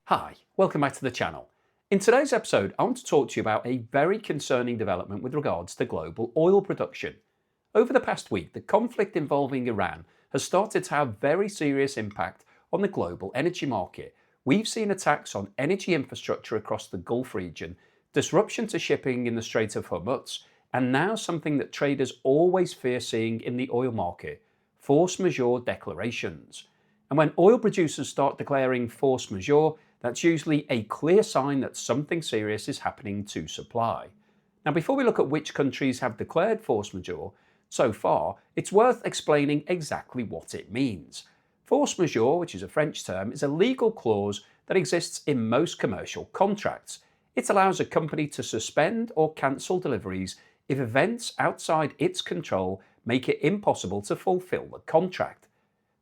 Hi, welcome back to the channel. In today's episode, I want to talk to you about a very concerning development with regards to global oil production. Over the past week, the conflict involving Iran has started to have very serious impact on the global energy market. We've seen attacks on energy infrastructure across the Gulf region, disruption to shipping in the Strait of Hormuz, and now something that traders always fear seeing in the oil market: force majeure declarations. And when oil producers start declaring force majeure, that's usually a clear sign that something serious is happening to supply. Now, before we look at which countries have declared force majeure so far, it's worth explaining exactly what it means. Force majeure, which is a French term, is a legal clause that exists in most commercial contracts. It allows a company to suspend or cancel deliveries if events outside its control make it impossible to fulfill the contract.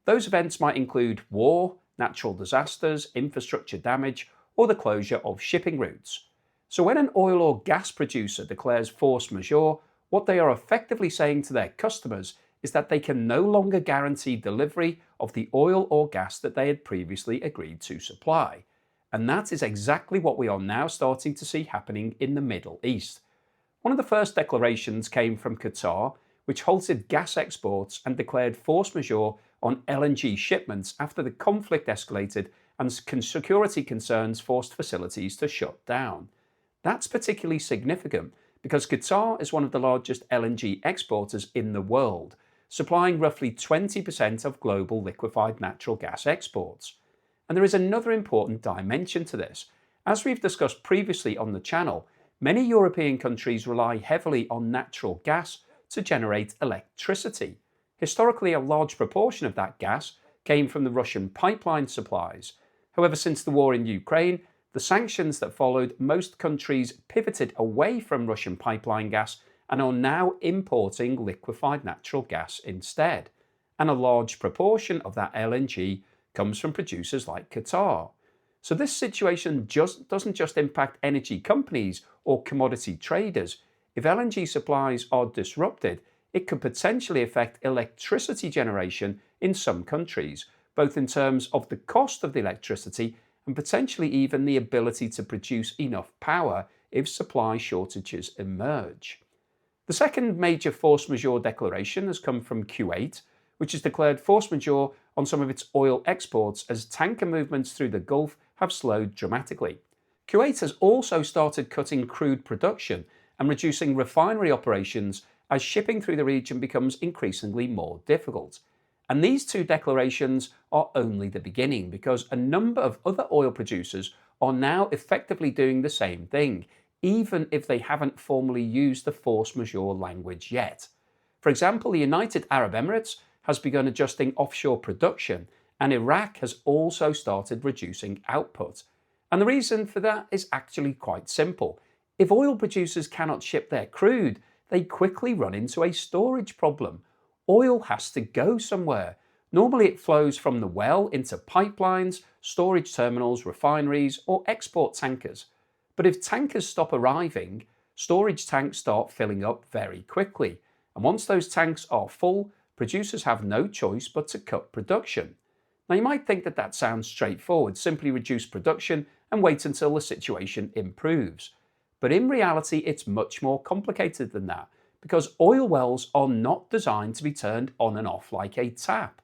Those events might include war, natural disasters, infrastructure damage, or the closure of shipping routes. So when an oil or gas producer declares force majeure, what they are effectively saying to their customers is that they can no longer guarantee delivery of the oil or gas that they had previously agreed to supply. And that is exactly what we are now starting to see happening in the Middle East. One of the first declarations came from Qatar, which halted gas exports and declared force majeure on LNG shipments after the conflict escalated and security concerns forced facilities to shut down. That's particularly significant because Qatar is one of the largest LNG exporters in the world, supplying roughly 20% of global liquefied natural gas exports. And there is another important dimension to this. As we've discussed previously on the channel, many European countries rely heavily on natural gas to generate electricity. Historically, a large proportion of that gas came from the Russian pipeline supplies. However, since the war in Ukraine, the sanctions that followed, most countries pivoted away from Russian pipeline gas and are now importing liquefied natural gas instead. And a large proportion of that LNG comes from producers like Qatar. So this situation doesn't just impact energy companies or commodity traders. If LNG supplies are disrupted, it could potentially affect electricity generation in some countries, both in terms of the cost of the electricity and potentially even the ability to produce enough power if supply shortages emerge. The second major force majeure declaration has come from Kuwait, which has declared force majeure on some of its oil exports as tanker movements through the Gulf have slowed dramatically. Kuwait has also started cutting crude production and reducing refinery operations as shipping through the region becomes increasingly more difficult. And these two declarations are only the beginning, because a number of other oil producers are now effectively doing the same thing, even if they haven't formally used the force majeure language yet. For example, the United Arab Emirates has begun adjusting offshore production, and Iraq has also started reducing output. And the reason for that is actually quite simple. If oil producers cannot ship their crude, they quickly run into a storage problem. Oil has to go somewhere. Normally it flows from the well into pipelines, storage terminals, refineries, or export tankers. But if tankers stop arriving, storage tanks start filling up very quickly. And once those tanks are full, producers have no choice but to cut production. Now, you might think that sounds straightforward: simply reduce production and wait until the situation improves. But in reality, it's much more complicated than that, because oil wells are not designed to be turned on and off like a tap.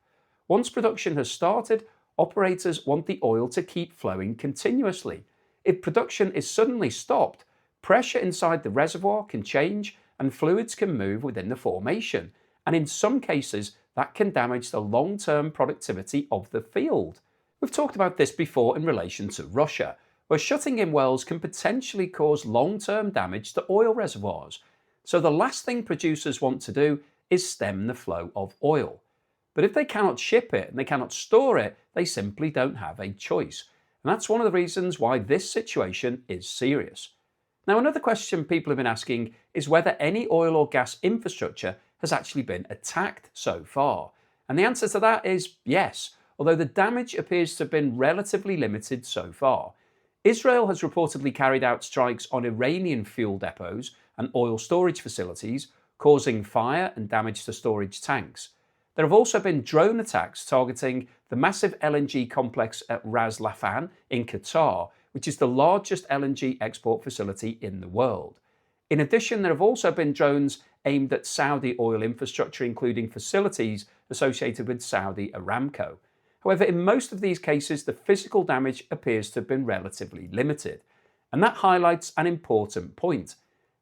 Once production has started, operators want the oil to keep flowing continuously. If production is suddenly stopped, pressure inside the reservoir can change and fluids can move within the formation. And in some cases, that can damage the long-term productivity of the field. We've talked about this before in relation to Russia, where shutting in wells can potentially cause long-term damage to oil reservoirs. So the last thing producers want to do is stem the flow of oil. But if they cannot ship it and they cannot store it, they simply don't have a choice. And that's one of the reasons why this situation is serious. Now, another question people have been asking is whether any oil or gas infrastructure has actually been attacked so far. And the answer to that is yes, although the damage appears to have been relatively limited so far. Israel has reportedly carried out strikes on Iranian fuel depots and oil storage facilities, causing fire and damage to storage tanks. There have also been drone attacks targeting the massive LNG complex at Ras Laffan in Qatar, which is the largest LNG export facility in the world. In addition, there have also been drones aimed at Saudi oil infrastructure, including facilities associated with Saudi Aramco. However, in most of these cases, the physical damage appears to have been relatively limited. And that highlights an important point.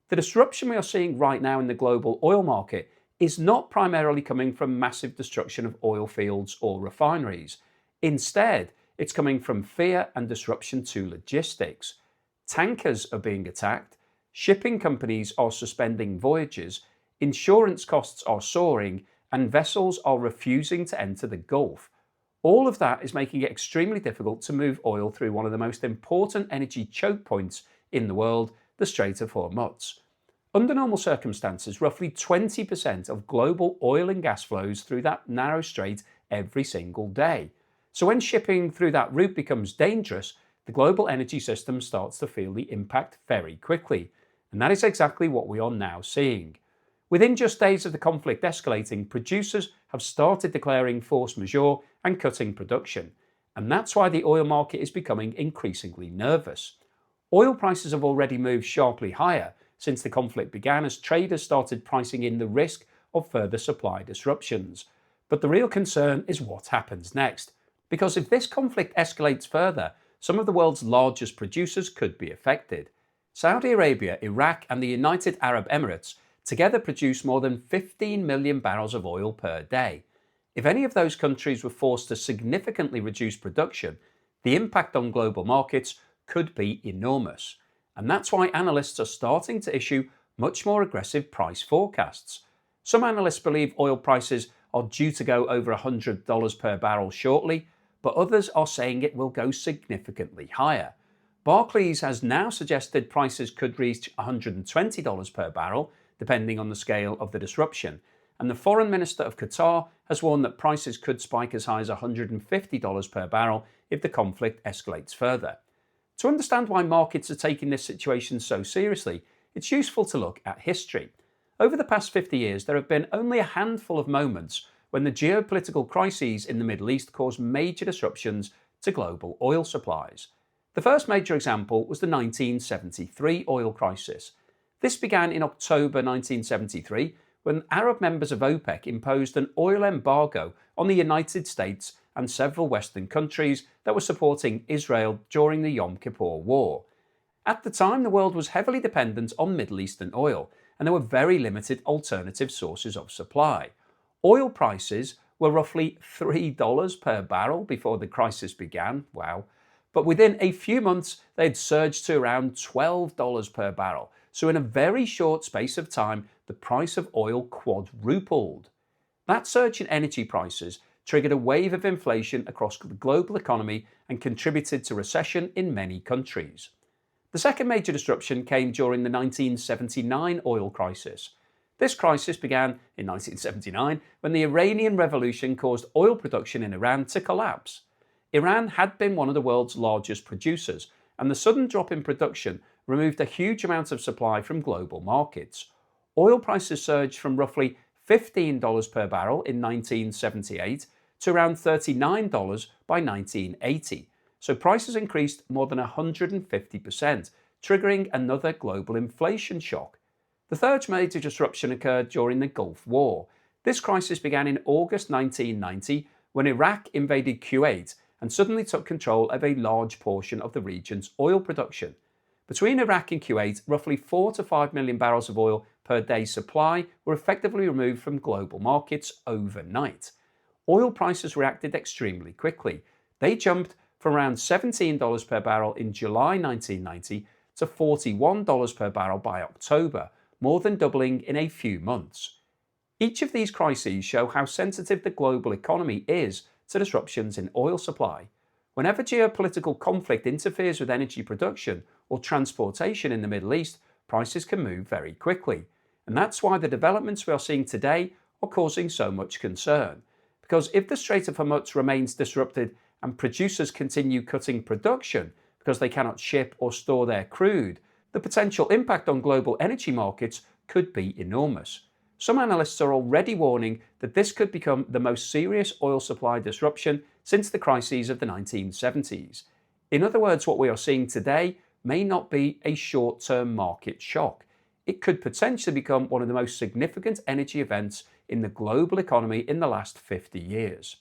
The disruption we are seeing right now in the global oil market is not primarily coming from massive destruction of oil fields or refineries. Instead, it's coming from fear and disruption to logistics. Tankers are being attacked, shipping companies are suspending voyages, insurance costs are soaring, and vessels are refusing to enter the Gulf. All of that is making it extremely difficult to move oil through one of the most important energy choke points in the world, the Strait of Hormuz. Under normal circumstances, roughly 20% of global oil and gas flows through that narrow strait every single day. So when shipping through that route becomes dangerous, the global energy system starts to feel the impact very quickly. And that is exactly what we are now seeing. Within just days of the conflict escalating, producers have started declaring force majeure and cutting production. And that's why the oil market is becoming increasingly nervous. Oil prices have already moved sharply higher since the conflict began as traders started pricing in the risk of further supply disruptions. But the real concern is what happens next. Because if this conflict escalates further, some of the world's largest producers could be affected. Saudi Arabia, Iraq, and the United Arab Emirates together produce more than 15 million barrels of oil per day. If any of those countries were forced to significantly reduce production, the impact on global markets could be enormous. And that's why analysts are starting to issue much more aggressive price forecasts. Some analysts believe oil prices are due to go over $100 per barrel shortly, but others are saying it will go significantly higher. Barclays has now suggested prices could reach $120 per barrel, depending on the scale of the disruption. And the foreign minister of Qatar has warned that prices could spike as high as $150 per barrel if the conflict escalates further. To understand why markets are taking this situation so seriously, it's useful to look at history. Over the past 50 years, there have been only a handful of moments when the geopolitical crises in the Middle East caused major disruptions to global oil supplies. The first major example was the 1973 oil crisis. This began in October 1973 when Arab members of OPEC imposed an oil embargo on the United States and several Western countries that were supporting Israel during the Yom Kippur War. At the time, the world was heavily dependent on Middle Eastern oil, and there were very limited alternative sources of supply. Oil prices were roughly $3 per barrel before the crisis began, wow. But within a few months, they had surged to around $12 per barrel. So in a very short space of time, the price of oil quadrupled. That surge in energy prices triggered a wave of inflation across the global economy and contributed to recession in many countries. The second major disruption came during the 1979 oil crisis. This crisis began in 1979 when the Iranian Revolution caused oil production in Iran to collapse. Iran had been one of the world's largest producers, and the sudden drop in production removed a huge amount of supply from global markets. Oil prices surged from roughly $15 per barrel in 1978 to around $39 by 1980. So prices increased more than 150%, triggering another global inflation shock. The third major disruption occurred during the Gulf War. This crisis began in August 1990 when Iraq invaded Kuwait and suddenly took control of a large portion of the region's oil production. Between Iraq and Kuwait, roughly 4 to 5 million barrels of oil per day supply were effectively removed from global markets overnight. Oil prices reacted extremely quickly. They jumped from around $17 per barrel in July 1990 to $41 per barrel by October, more than doubling in a few months. Each of these crises show how sensitive the global economy is to disruptions in oil supply. Whenever geopolitical conflict interferes with energy production or transportation in the Middle East, prices can move very quickly. And that's why the developments we are seeing today are causing so much concern. Because if the Strait of Hormuz remains disrupted and producers continue cutting production because they cannot ship or store their crude, the potential impact on global energy markets could be enormous. some analysts are already warning that this could become the most serious oil supply disruption since the crises of the 1970s. In other words, what we are seeing today may not be a short-term market shock. It could potentially become one of the most significant energy events in the global economy in the last 50 years.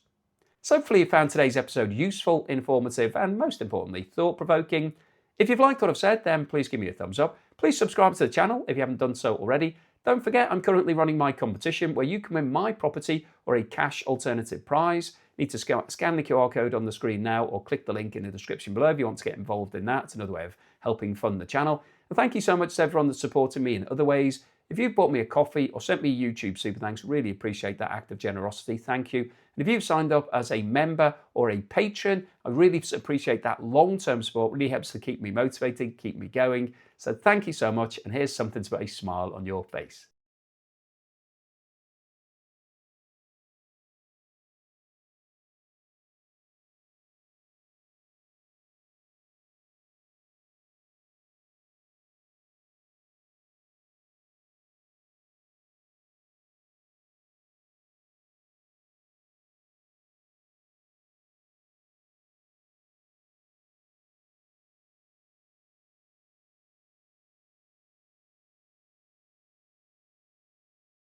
So hopefully you found today's episode useful, informative, and most importantly, thought-provoking. If you've liked what I've said, then please give me a thumbs up. Please subscribe to the channel if you haven't done so already. Don't forget, I'm currently running my competition where you can win my property or a cash alternative prize. You need to scan the QR code on the screen now or click the link in the description below if you want to get involved in that. It's another way of helping fund the channel. And thank you so much to everyone that's supporting me in other ways. If you've bought me a coffee or sent me a YouTube super thanks, really appreciate that act of generosity. Thank you. And if you've signed up as a member or a patron, I really appreciate that long-term support. It really helps to keep me motivated, keep me going. So thank you so much. And here's something to put a smile on your face.